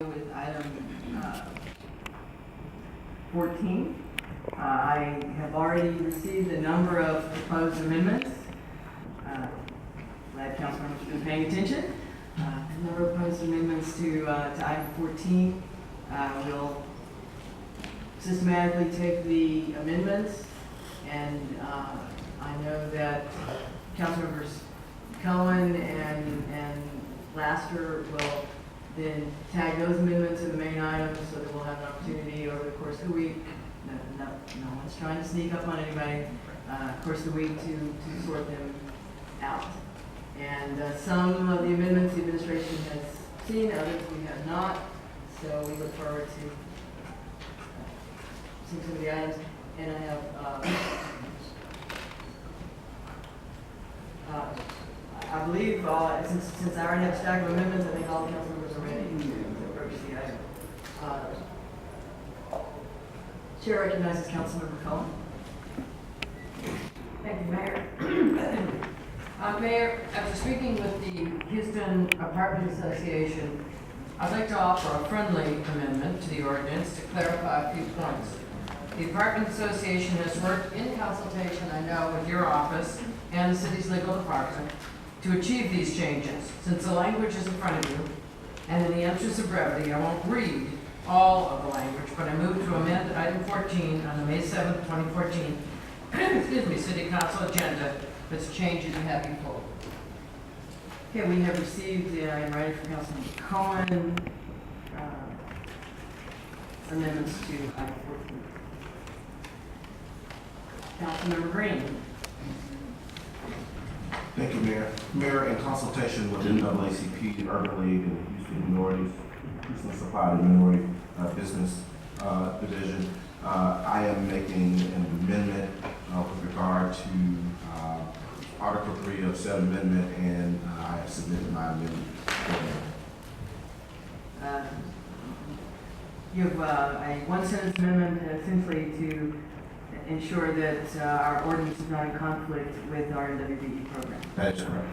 With item 14, I have already received a number of proposed amendments. Glad council members have been paying attention. A number of proposed amendments to item 14. We'll systematically take the amendments, and I know that council members Cohen and Laster will then tag those amendments in the main items so that we'll have an opportunity over the course of the week. No one's trying to sneak up on anybody. Course of the week to sort them out. And some of the amendments the administration has seen, others we have not. So we look forward to seeing some of the items. And I have I believe, since I already have a stack of amendments, I think all the council members are ready to approach the item. Chair recognizes Councilmember Cohen. Thank you, Mayor. Mayor, after speaking with the Houston Apartment Association, I'd like to offer a friendly amendment to the ordinance to clarify a few points. The Apartment Association has worked in consultation, I know, with your office and the city's legal department to achieve these changes. Since the language is in front of you, and in the interest of brevity, I won't read all of the language, but I move to amend item 14 on the May 7th, 2014, City Council agenda with the changes you have before. Okay, we have received, in writing from Councilman Cohen, amendments to item 14. Councilmember Green. Thank you, Mayor. Mayor, in consultation with NAACP, the Urban League, and Houston Minorities, Houston Supply and Minority Business Division, I am making an amendment with regard to Article 3 of said amendment, and I have submitted my amendment. You have a one-sentence amendment essentially to ensure that our ordinance is not in conflict with our NWBE program. That is correct.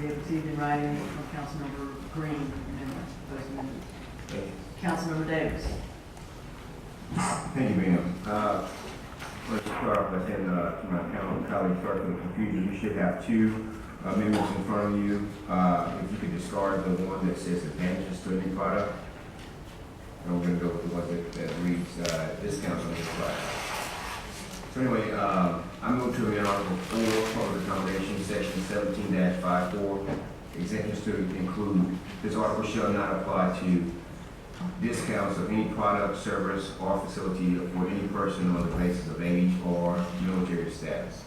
We have received in writing from Councilmember Green amendments, those amendments. Councilmember Davis. Thank you, ma'am. Let's start off by saying to my colleagues, sorry for the confusion. You should have two amendments in front of you. If you could discard the one that says advantages to any product, and we're going to go with the one that reads discounts on any product. So anyway, I move to amend Article 4, Public Accommodation, Section 17-54, exemptions to include, this article shall not apply to discounts of any product, service, or facility for any person on the basis of age or military status.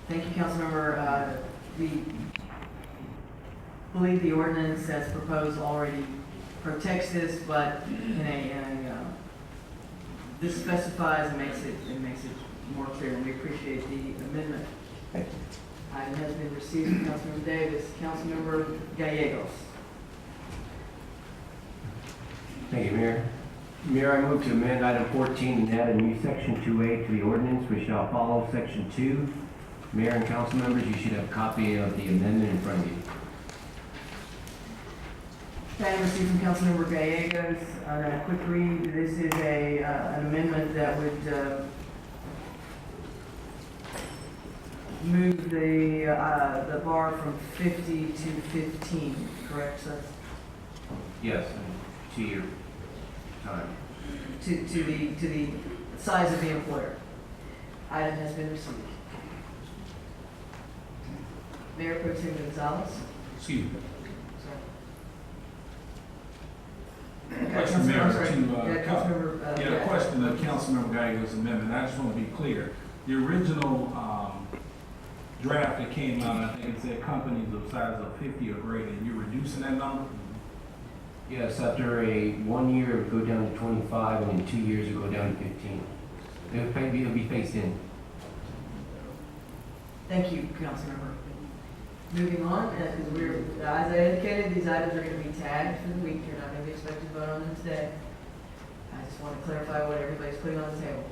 Thank you, Councilmember. We believe the ordinance as proposed already protects this, but this specifies and makes it more clear, and we appreciate the amendment. Thank you. Item has been received from Councilmember Davis. Councilmember Gallegos. Thank you, Mayor. Mayor, I move to amend item 14 and add a new section 2A to the ordinance, which shall follow section 2. Mayor and council members, you should have a copy of the amendment in front of you. Item received from Councilmember Gallegos. A quick read. This is an amendment that would move the bar from 50 to 15. Correct, sir? Yes, 2-year time. To the size of the employer. Item has been received. Mayor Pro Tem Gonzalez. Excuse me. Sorry. Question, Mayor, Councilmember. question to Councilmember Gallegos' amendment. I just want to be clear. The original draft that came out, I think it said companies of size of 50 or greater, and you're reducing that number? Yes, after 1 year, it would go down to 25, and in 2 years, it would go down to 15. It'll be phased in. Thank you, Councilmember. Moving on, because as I indicated, these items are going to be tagged for the week. You're not going to be expected to vote on them today. I just want to clarify what everybody's putting on the table.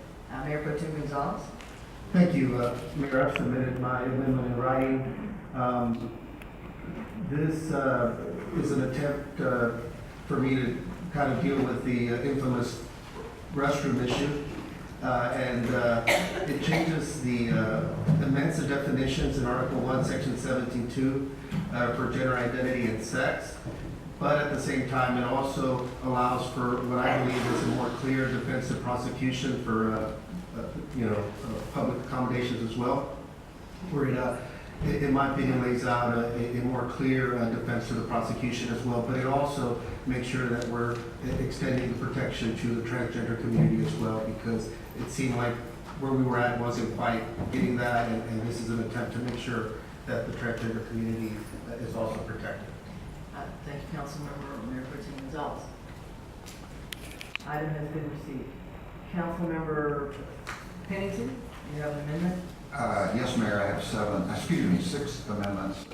Mayor Pro Tem Gonzalez. Thank you, Mayor. I've submitted my amendment in writing. This is an attempt for me to kind of deal with the infamous restroom issue. It changes the amends the definitions in Article 1, Section 17.2 for gender identity and sex. But at the same time, it also allows for what I believe is a more clear defense of prosecution for, public accommodations as well. Where it, in my opinion, lays out a more clear defense to the prosecution as well. But it also makes sure that we're extending the protection to the transgender community as well, because it seemed like where we were at wasn't quite getting that, and this is an attempt to make sure that the transgender community is also protected. Thank you, Councilmember Mayor Pro Tem Gonzalez. Item has been received. Councilmember Pennington, you have an amendment? Yes, Mayor, I have 6 amendments,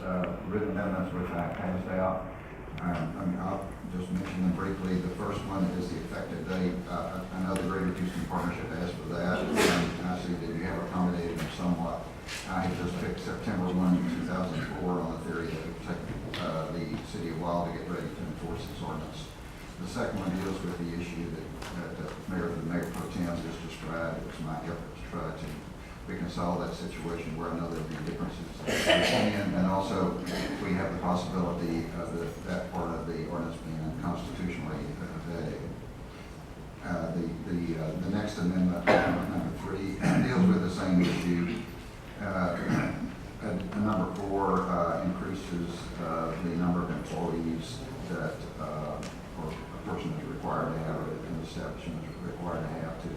written amendments, which I passed out. I'll just mention them briefly. The first one is the effective date. I know the Greater Houston Partnership asked for that, and I see that you have accommodated them somewhat. I have just picked September 1, 2004 on the theory that it would take the city a while to get ready to enforce this ordinance. The second one deals with the issue that the Mayor Pro Tem just described. It was my effort to try to reconcile that situation where I know there'll be differences in opinion, and also we have the possibility of that part of the ordinance being unconstitutionally vague. The next amendment, number 3, deals with the same issue. Number 4 increases the number of employees that or a person is required to have, an establishment is required to have to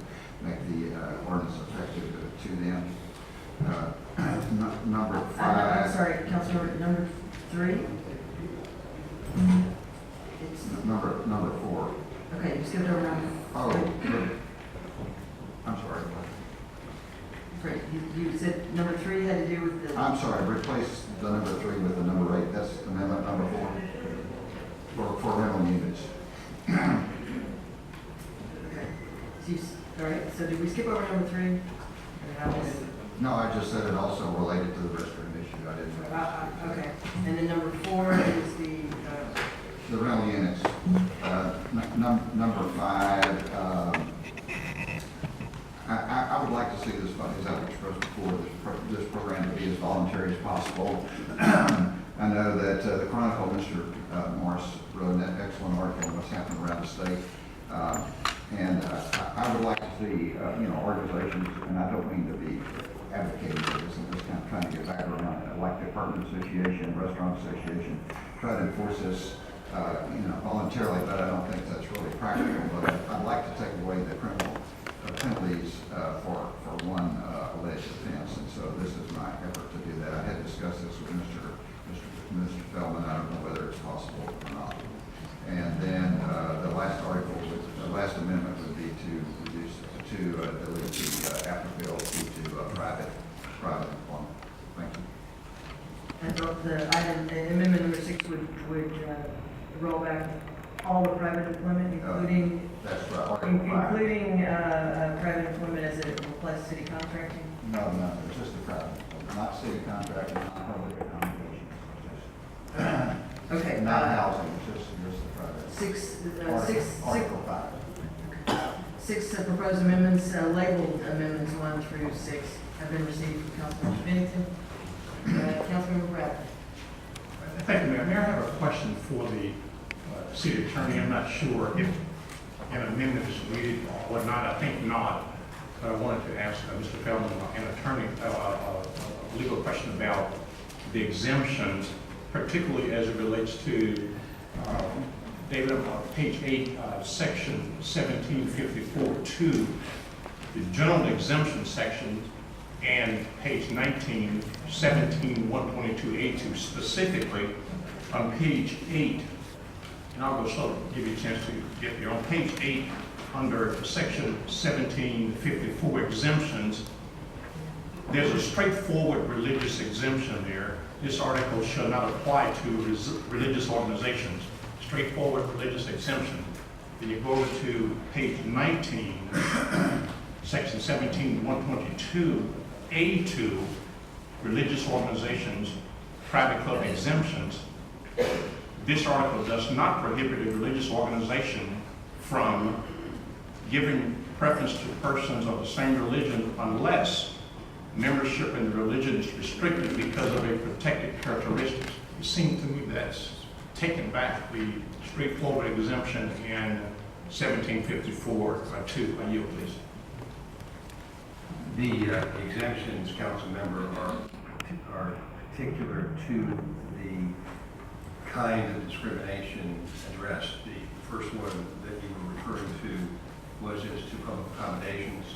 make the ordinance effective to them. Number 5. I'm sorry, Councilmember, number 3? It's, Number 4. okay, you skipped over number. Oh, I'm sorry. Great, you said number 3 had to do with the. I'm sorry, replace the number 3 with the number 8. That's amendment number 4 for rental units. Okay. So all right, so did we skip over number 3? Or that was, No, I just said it also related to the restroom issue. I didn't. okay. And then number 4 is the, The rental units. Number 5, I would like to see this, as I've expressed before, this program to be as voluntary as possible. I know that the Chronicle, Mr. Morris, wrote an excellent article on what's happening around the state. And I would like to see, organizations, and I don't mean to be advocating for this, I'm just kind of trying to get back around it, like the Apartment Association, Restaurant Association, try to enforce this, voluntarily, but I don't think that's really practical. But I'd like to take away the criminal penalties for one alleged offense, and so this is my effort to do that. I had discussed this with Mr. Feldman. I don't know whether it's possible or not. And then the last amendment would be to delete the applicable to private employment. Thank you. and the item, amendment number 6 would roll back all the private employment, including, That's right. Article 5. including private employment as it applies to city contracting? No, it's just the private, not city contracting, not public accommodations. Okay. Not housing, it's just the private. Article 5. 6 proposed amendments, labeled amendments 1 through 6, have been received from Councilmember Pennington. Councilmember Bradley. Thank you, Mayor. Mayor, I have a question for the city attorney. I'm not sure if an amendment is needed or not. I think not. But I wanted to ask Mr. Feldman, an attorney, a legal question about the exemptions, particularly as it relates to David, page 8, section 1754-2, the general exemption section, and page 19, 17-122A2, specifically on page 8, and I'll go slow to give you a chance to get there. On page 8, under section 1754 exemptions, there's a straightforward religious exemption there. This article shall not apply to religious organizations. Straightforward religious exemption. Then you go to page 19, section 17-122, A2, religious organizations, private club exemptions. This article does not prohibit a religious organization from giving preference to persons of the same religion unless membership in the religion is restricted because of a protected characteristic. It seems to me that's taken back the straightforward exemption in 1754-2. I yield, please. The exemptions, council member, are particular to the kind of discrimination addressed. The first one that you were referring to was as to public accommodations.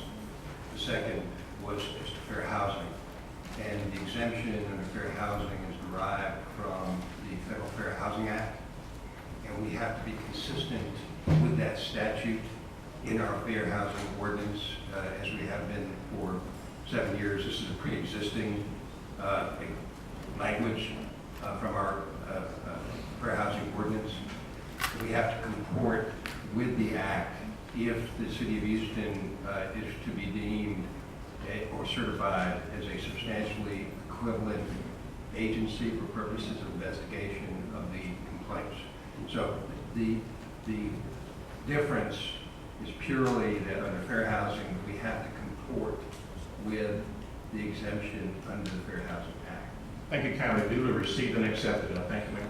The second was as to fair housing. And the exemption under fair housing is derived from the Federal Fair Housing Act. And we have to be consistent with that statute in our fair housing ordinance, as we have been for 7 years. This is a pre-existing language from our fair housing ordinance. We have to comport with the act if the city of Easton is to be deemed or certified as a substantially equivalent agency for purposes of investigation of the complaints. So the difference is purely that under fair housing, we have to comport with the exemption under the Fair Housing Act. Thank you, kindly. Duly received and accepted. I thank you, Mayor.